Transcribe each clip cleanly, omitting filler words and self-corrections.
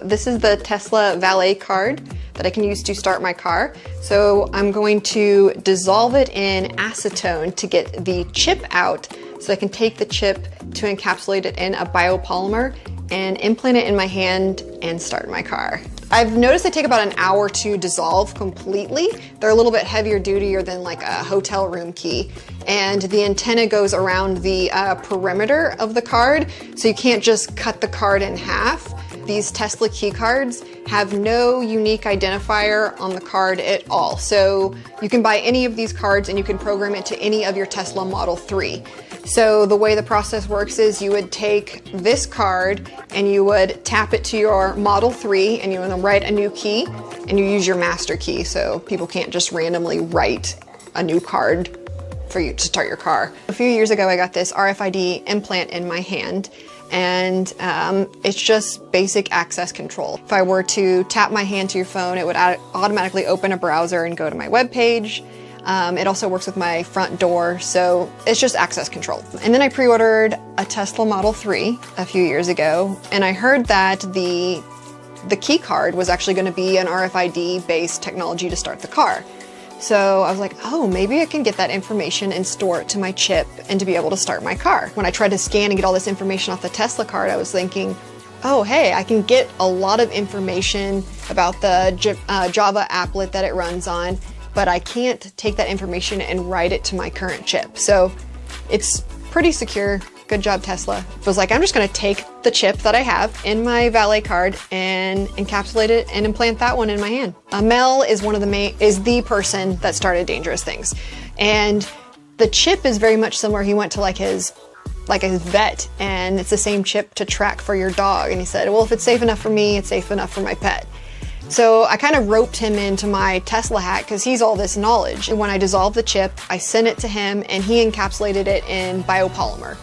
this is the Tesla valet card that I can use to start my car. So I'm going to dissolve it in acetone to get the chip out so I can take the chip to encapsulate it in a biopolymer and implant it in my hand and start my car. I've noticed they take about an hour to dissolve completely. They're a little bit heavier dutier than like a hotel room key. And the antenna goes around the perimeter of the card, so you can't just cut the card in half. These Tesla key cards have no unique identifier on the card at all. So you can buy any of these cards and you can program it to any of your Tesla Model 3. So the way the process works is you would take this card and you would tap it to your Model 3 and you would write a new key and you use your master key, so people can't just randomly write a new card for you to start your car. A few years ago I got this RFID implant in my hand, and it's just basic access control. If I were to tap my hand to your phone, it would automatically open a browser and go to my web page. It also works with my front door, so it's just access control. And then I pre-ordered a Tesla Model 3 a few years ago, and I heard that the key card was actually going to be an RFID-based technology to start the car. So I was like, oh, maybe I can get that information and store it to my chip and to be able to start my car. When I tried to scan and get all this information off the Tesla card, I was thinking, oh, hey, I can get a lot of information about the Java applet that it runs on, but I can't take that information and write it to my current chip. So it's pretty secure. Good job, Tesla. It was like, I'm just gonna take the chip that I have in my valet card and encapsulate it and implant that one in my hand. Mel is the person that started Dangerous Things. And the chip is very much similar. He went to like his vet, and it's the same chip to track for your dog. And he said, well, if it's safe enough for me, it's safe enough for my pet. So I kind of roped him into my Tesla hat because he's all this knowledge. And when I dissolved the chip, I sent it to him and he encapsulated it in biopolymer,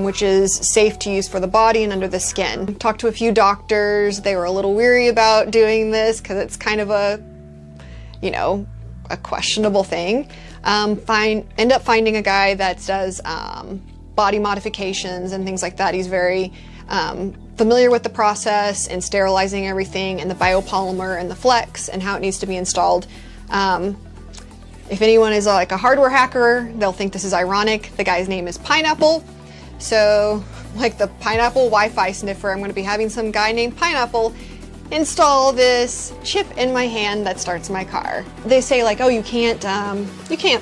which is safe to use for the body and under the skin. Talked to a few doctors. They were a little weary about doing this because it's kind of a questionable thing. End up finding a guy that does body modifications and things like that. He's very familiar with the process and sterilizing everything and the biopolymer and the flex and how it needs to be installed. If anyone is like a hardware hacker, they'll think this is ironic. The guy's name is Pineapple. So like the Pineapple Wi-Fi sniffer, I'm going to be having some guy named Pineapple install this chip in my hand that starts my car. They say like, oh, you can't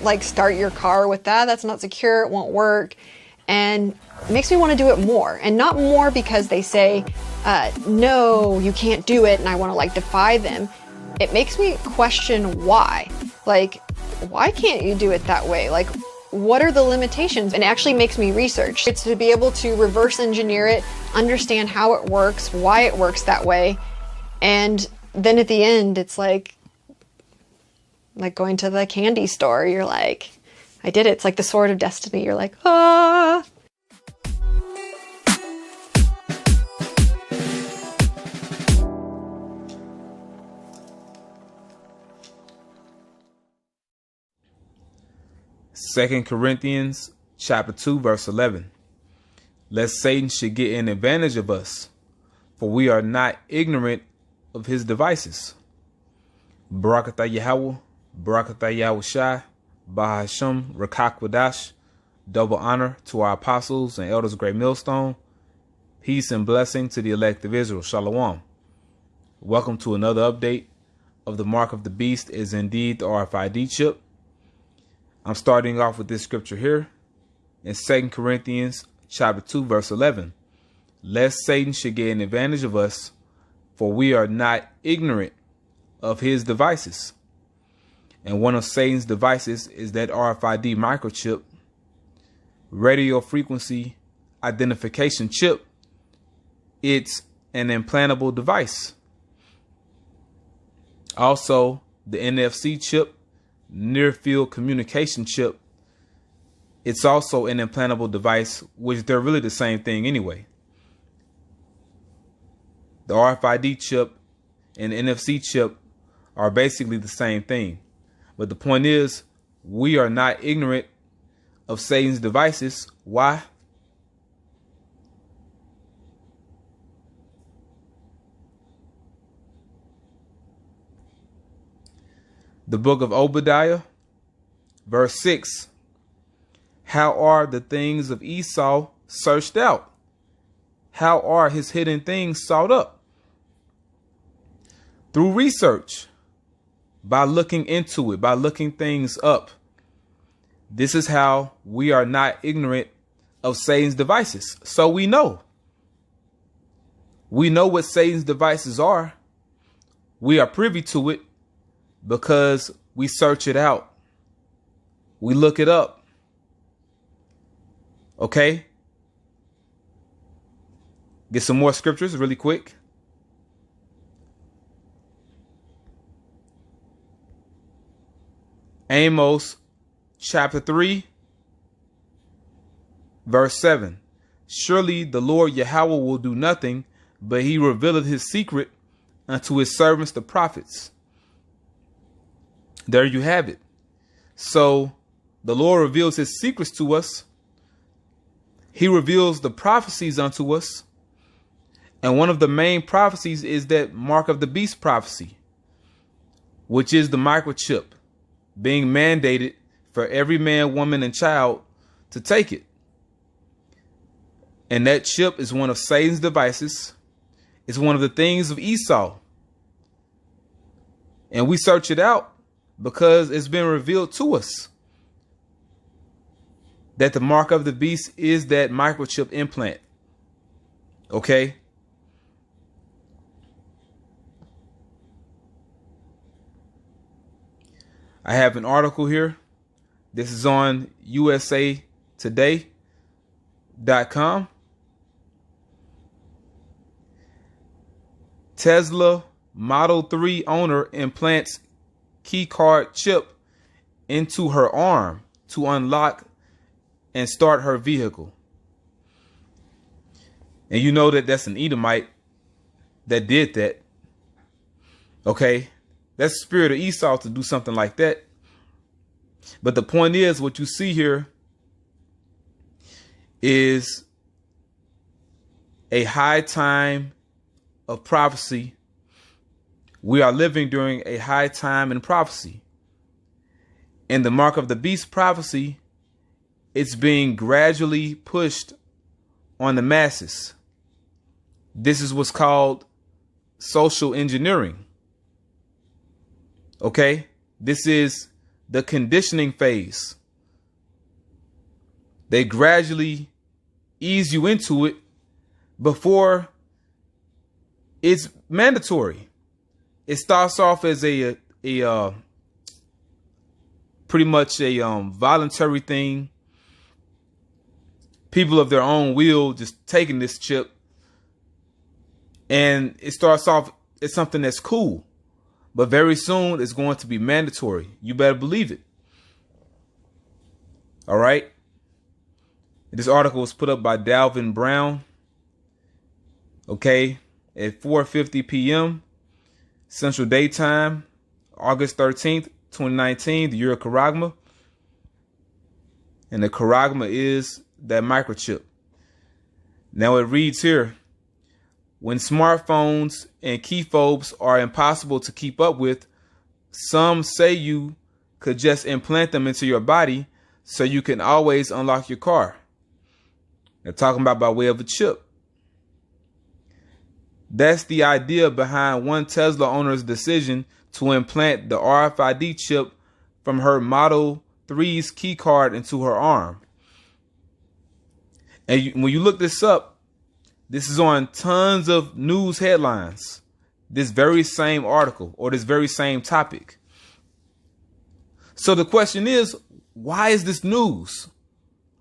like start your car with that. That's not secure. It won't work. And it makes me want to do it more, and not more because they say, no, you can't do it, and I want to like defy them. It makes me question why. Like, why can't you do it that way? Like, what are the limitations? And it actually makes me research. It's to be able to reverse engineer it, understand how it works, why it works that way, and then at the end, it's like going to the candy store. You're like, I did it. It's like the Sword of Destiny. You're like, ah. Second Corinthians chapter 2, verse 11. Lest Satan should get an advantage of us, for we are not ignorant of his devices. Barakatah Yahweh, Barakatah YAHAWASHI, Bahasham, Rakakwadash. Double honor to our apostles and elders of Great Millstone. Peace and blessing to the elect of Israel. Shalom. Welcome to another update of the Mark of the Beast is indeed the RFID chip. I'm starting off with this scripture here in 2 Corinthians chapter 2, verse 11. Lest Satan should get an advantage of us, for we are not ignorant of his devices. And one of Satan's devices is that RFID microchip, radio frequency identification chip. It's an implantable device. Also, the NFC chip, near field communication chip, it's also an implantable device, which they're really the same thing anyway. The RFID chip and the NFC chip are basically the same thing. But the point is, we are not ignorant of Satan's devices. Why? The book of Obadiah, verse 6. How are the things of Esau searched out? How are his hidden things sought up? Through research, by looking into it, by looking things up. This is how we are not ignorant of Satan's devices. So we know. We know what Satan's devices are. We are privy to it because we search it out. We look it up. Okay? Get some more scriptures really quick. Amos chapter 3, verse 7. Surely the Lord Yahweh will do nothing, but he revealeth his secret unto his servants, the prophets. There you have it. So the Lord reveals his secrets to us. He reveals the prophecies unto us. And one of the main prophecies is that mark of the beast prophecy, which is the microchip being mandated for every man, woman, and child to take it. And that chip is one of Satan's devices. It's one of the things of Esau. And we search it out because it's been revealed to us that the mark of the beast is that microchip implant. Okay? I have an article here. This is on usatoday.com. Tesla Model 3 owner implants key card chip into her arm to unlock and start her vehicle. And you know that that's an Edomite that did that. Okay? That's the spirit of Esau to do something like that. But the point is, what you see here is a high time of prophecy. We are living during a high time in prophecy. And the mark of the beast prophecy, it's being gradually pushed on the masses. This is what's called social engineering. Okay, this is the conditioning phase. They gradually ease you into it before it's mandatory. It starts off as a pretty much a voluntary thing. People of their own will just taking this chip, and it starts off as something that's cool. But very soon it's going to be mandatory. You better believe it. All right. This article was put up by Dalvin Brown. Okay. At 4:50 p.m. Central Daytime, August 13th, 2019, the year of Karagma. And the Karagma is that microchip. Now it reads here. When smartphones and key fobes are impossible to keep up with, some say you could just implant them into your body so you can always unlock your car. They're talking about by way of a chip. That's the idea behind one Tesla owner's decision to implant the RFID chip from her Model 3's key card into her arm. And when you look this up, this is on tons of news headlines. This very same article or this very same topic. So the question is, why is this news?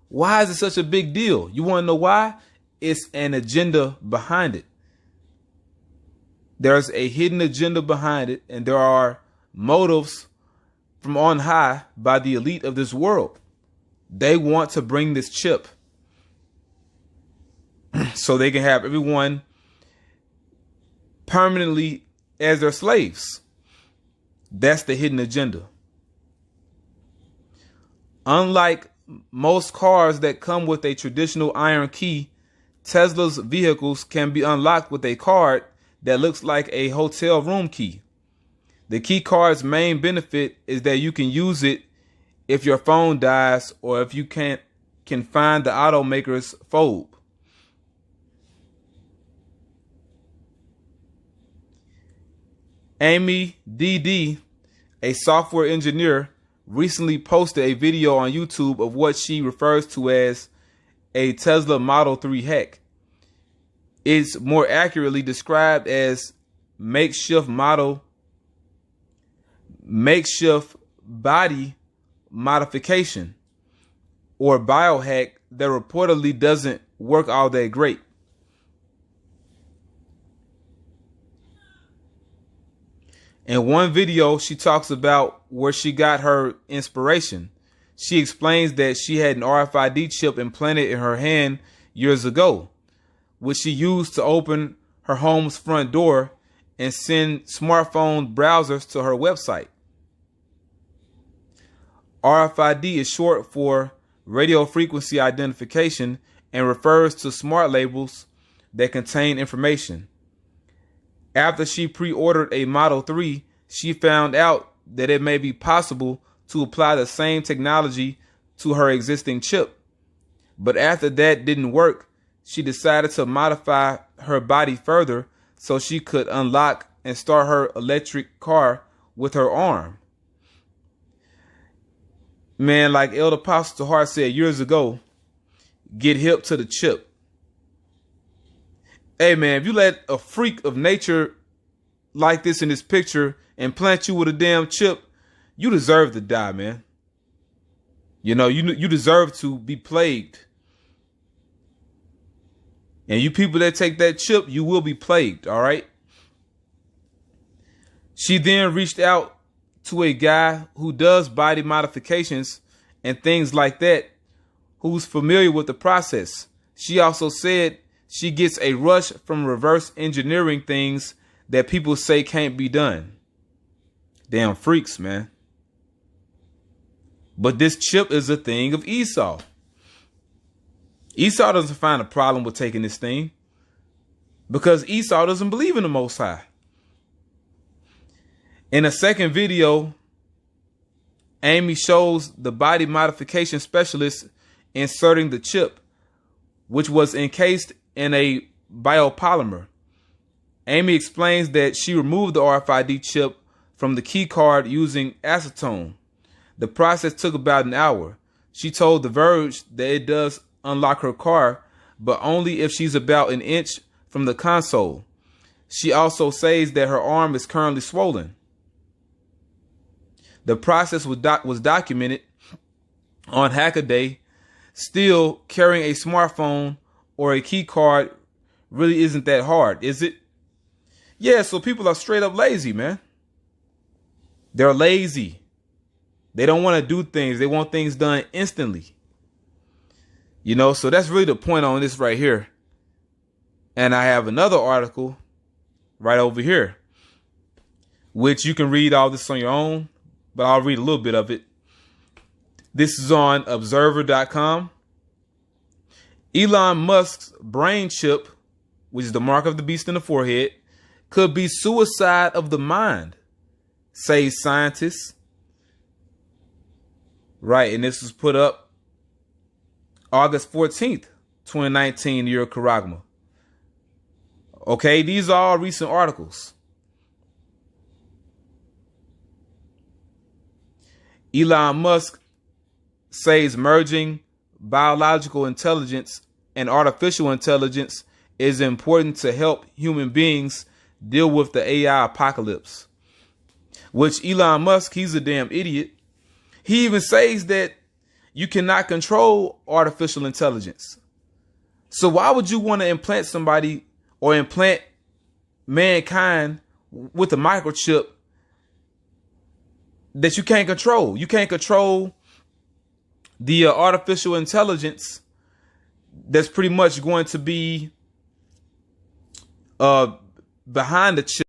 Why is it such a big deal? You want to know why? It's an agenda behind it. There's a hidden agenda behind it, and there are motives from on high by the elite of this world. They want to bring this chip so they can have everyone permanently as their slaves. That's the hidden agenda. Unlike most cars that come with a traditional iron key, Tesla's vehicles can be unlocked with a card that looks like a hotel room key. The key card's main benefit is that you can use it if your phone dies or if you can find the automaker's phobe. Amy DD, a software engineer, recently posted a video on YouTube of what she refers to as a Tesla Model 3 hack. It's more accurately described as makeshift body modification or biohack that reportedly doesn't work all that great. In one video, she talks about where she got her inspiration. She explains that she had an RFID chip implanted in her hand years ago, which she used to open her home's front door and send smartphone browsers to her website. RFID is short for radio frequency identification and refers to smart labels that contain information. After she pre-ordered a Model 3, she found out that it may be possible to apply the same technology to her existing chip. But after that didn't work, she decided to modify her body further so she could unlock and start her electric car with her arm. Man, like Elder Apostle Hart said years ago, get hip to the chip. Hey man, if you let a freak of nature like this in this picture implant you with a damn chip, you deserve to die, man. You know, you deserve to be plagued. And you people that take that chip, you will be plagued, all right? She then reached out to a guy who does body modifications and things like that, who's familiar with the process. She also said she gets a rush from reverse engineering things that people say can't be done. Damn freaks, man. But this chip is a thing of Esau. Esau doesn't find a problem with taking this thing because Esau doesn't believe in the Most High. In a second video, Amy shows the body modification specialist inserting the chip, which was encased in a biopolymer. Amy explains that she removed the RFID chip from the key card using acetone. The process took about an hour. She told The Verge that it does unlock her car, but only if she's about an inch from the console. She also says that her arm is currently swollen. The process was documented on Hackaday. Still, carrying a smartphone or a key card really isn't that hard, is it? Yeah, so people are straight up lazy, man. They're lazy. They don't want to do things. They want things done instantly. You know, so that's really the point on this right here. And I have another article right over here, which you can read all this on your own, but I'll read a little bit of it. This is on observer.com. Elon Musk's brain chip, which is the mark of the beast in the forehead, could be suicide of the mind, say scientists. Right, and this was put up August 14th, 2019, year of Karagma. Okay, these are all recent articles. Elon Musk says merging biological intelligence and artificial intelligence is important to help human beings deal with the AI apocalypse. Which Elon Musk, he's a damn idiot. He even says that you cannot control artificial intelligence. So why would you want to implant somebody or implant mankind with a microchip that you can't control? You can't control the artificial intelligence that's pretty much going to be behind the chip.